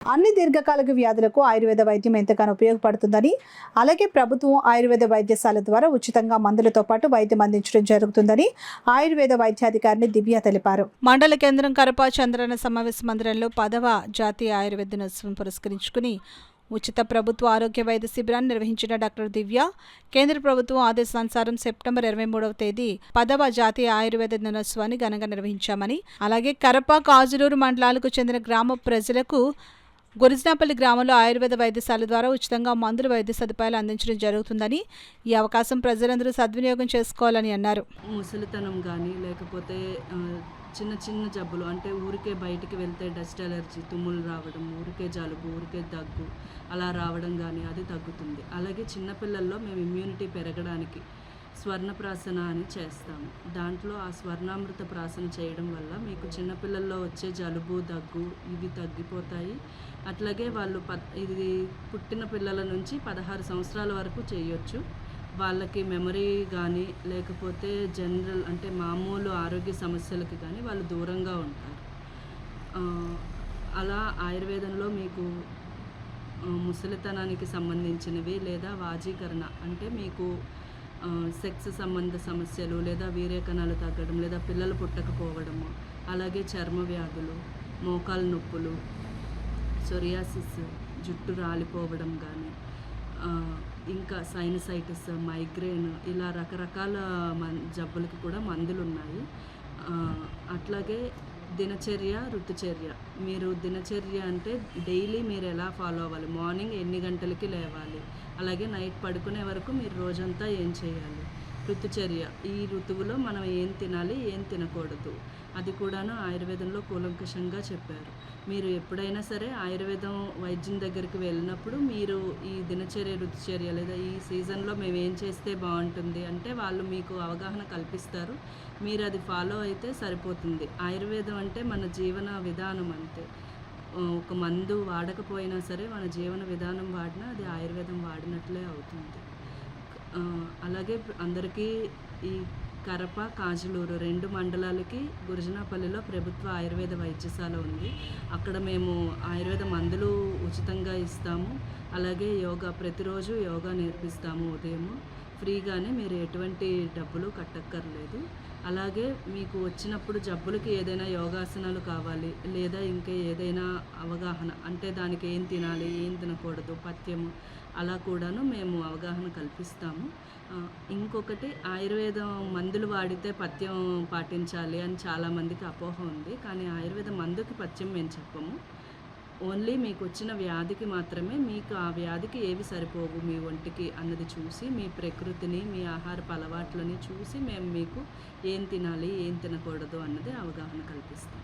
అన్ని దీర్ఘకాలిక వ్యాధులకు ఆయుర్వేద వైద్యం ఎంతగానో ఉపయోగపడుతుందని, అలాగే ప్రభుత్వం ఆయుర్వేద వైద్యశాల ద్వారా ఉచితంగా మందులతో పాటు వైద్యం అందించడం జరుగుతుందని ఆయుర్వేద వైద్యాధికారిని దివ్య తెలిపారు. మండల కేంద్రం కరప చంద్రన సమావేశ మందిరంలో 10వ జాతీయ ఆయుర్వేద దినోత్సవం పురస్కరించుకుని ఉచిత ప్రభుత్వ ఆరోగ్య వైద్య శిబిరాన్ని నిర్వహించిన డాక్టర్ దివ్య కేంద్ర ప్రభుత్వం ఆదేశానుసారం సెప్టెంబర్ 23వ తేదీ 10వ జాతీయ ఆయుర్వేద దినోత్సవాన్ని ఘనంగా నిర్వహించామని, అలాగే కరప కాజులూరు మండలాలకు చెందిన గ్రామ ప్రజలకు గురిజనాపల్లి గ్రామంలో ఆయుర్వేద వైద్యశాల ద్వారా ఉచితంగా మందులు వైద్య సదుపాయాలు అందించడం జరుగుతుందని, ఈ అవకాశం ప్రజలందరూ సద్వినియోగం చేసుకోవాలని అన్నారు. ముసలితనం కానీ లేకపోతే చిన్న చిన్న జబ్బులు అంటే ఊరికే బయటికి వెళ్తే డస్ట్ అలర్జీ, తుమ్ములు రావడం, ఊరికే జలుబు, ఊరికే దగ్గు అలా రావడం కానీ అది తగ్గుతుంది. అలాగే చిన్నపిల్లల్లో మేము ఇమ్యూనిటీ పెరగడానికి స్వర్ణప్రాసన అని చేస్తాము. దాంట్లో ఆ స్వర్ణామృత ప్రాసన చేయడం వల్ల మీకు చిన్నపిల్లల్లో వచ్చే జలుబు, దగ్గు ఇవి తగ్గిపోతాయి. అట్లాగే వాళ్ళు ఇది పుట్టిన పిల్లల నుంచి 16 సంవత్సరాల వరకు చేయొచ్చు. వాళ్ళకి మెమరీ కానీ లేకపోతే జనరల్ అంటే మామూలు ఆరోగ్య సమస్యలకి కానీ వాళ్ళు దూరంగా ఉంటారు. అలా ఆయుర్వేదంలో మీకు ముసలితనానికి సంబంధించినవి లేదా వాజీకరణ అంటే మీకు సెక్స్ సంబంధ సమస్యలు లేదా వీర్యకణాలు తగ్గడం లేదా పిల్లలు పుట్టకపోవడము, అలాగే చర్మ వ్యాధులు, మోకాలు నొప్పులు, సొరియాసిస్, జుట్టు రాలిపోవడం కానీ, ఇంకా సైనసైటిస్, మైగ్రేన్ ఇలా రకరకాల జబ్బులకి కూడా మందులు ఉన్నాయి. అట్లాగే దినచర్య, ఋతుచర్య. మీరు దినచర్య అంటే డైలీ మీరు ఎలా ఫాలో అవ్వాలి, మార్నింగ్ ఎన్ని గంటలకి లేవాలి, అలాగే నైట్ పడుకునే వరకు మీరు రోజంతా ఏం చేయాలి. ఋతుచర్య, ఈ ఋతువులో మనం ఏం తినాలి, ఏం తినకూడదు, అది కూడాను ఆయుర్వేదంలో కూలంకషంగా చెప్పారు. మీరు ఎప్పుడైనా సరే ఆయుర్వేదం వైద్యం దగ్గరికి వెళ్ళినప్పుడు మీరు ఈ దినచర్య, ఋతుచర్య లేదా ఈ సీజన్లో మేము ఏం చేస్తే బాగుంటుంది అంటే వాళ్ళు మీకు అవగాహన కల్పిస్తారు. మీరు అది ఫాలో అయితే సరిపోతుంది. ఆయుర్వేదం అంటే మన జీవన విధానం అంతే. ఒక మందు వాడకపోయినా సరే మన జీవన విధానం వాడినా అది ఆయుర్వేదం వాడినట్లే అవుతుంది. అలాగే అందరికీ ఈ కరప, కాజులూరు 2 మండలాలకి గురిజనాపల్లిలో ప్రభుత్వ ఆయుర్వేద వైద్యశాల ఉంది. అక్కడ మేము ఆయుర్వేద మందులు ఉచితంగా ఇస్తాము. అలాగే యోగా, ప్రతిరోజు యోగా నేర్పిస్తాము. ఉదయము ఫ్రీగానే, మీరు ఎటువంటి డబ్బులు కట్టక్కర్లేదు. అలాగే మీకు వచ్చినప్పుడు జబ్బులకి ఏదైనా యోగాసనాలు కావాలి లేదా ఇంకా ఏదైనా అవగాహన అంటే దానికి ఏం తినాలి, ఏం తినకూడదు, పథ్యము అలా కూడాను మేము అవగాహన కల్పిస్తాము. ఇంకొకటి, ఆయుర్వేదం మందులు వాడితే పథ్యం పాటించాలి అని చాలామందికి అపోహ ఉంది. కానీ ఆయుర్వేద మందుకి పథ్యం మేము చెప్పము. ఓన్లీ మీకు వచ్చిన వ్యాధికి మాత్రమే, మీకు ఆ వ్యాధికి ఏవి సరిపోవు మీ ఒంటికి అన్నది చూసి, మీ ప్రకృతిని, మీ ఆహారపు అలవాట్లని చూసి మేము మీకు ఏం తినాలి, ఏం తినకూడదు అన్నది అవగాహన కల్పిస్తాం.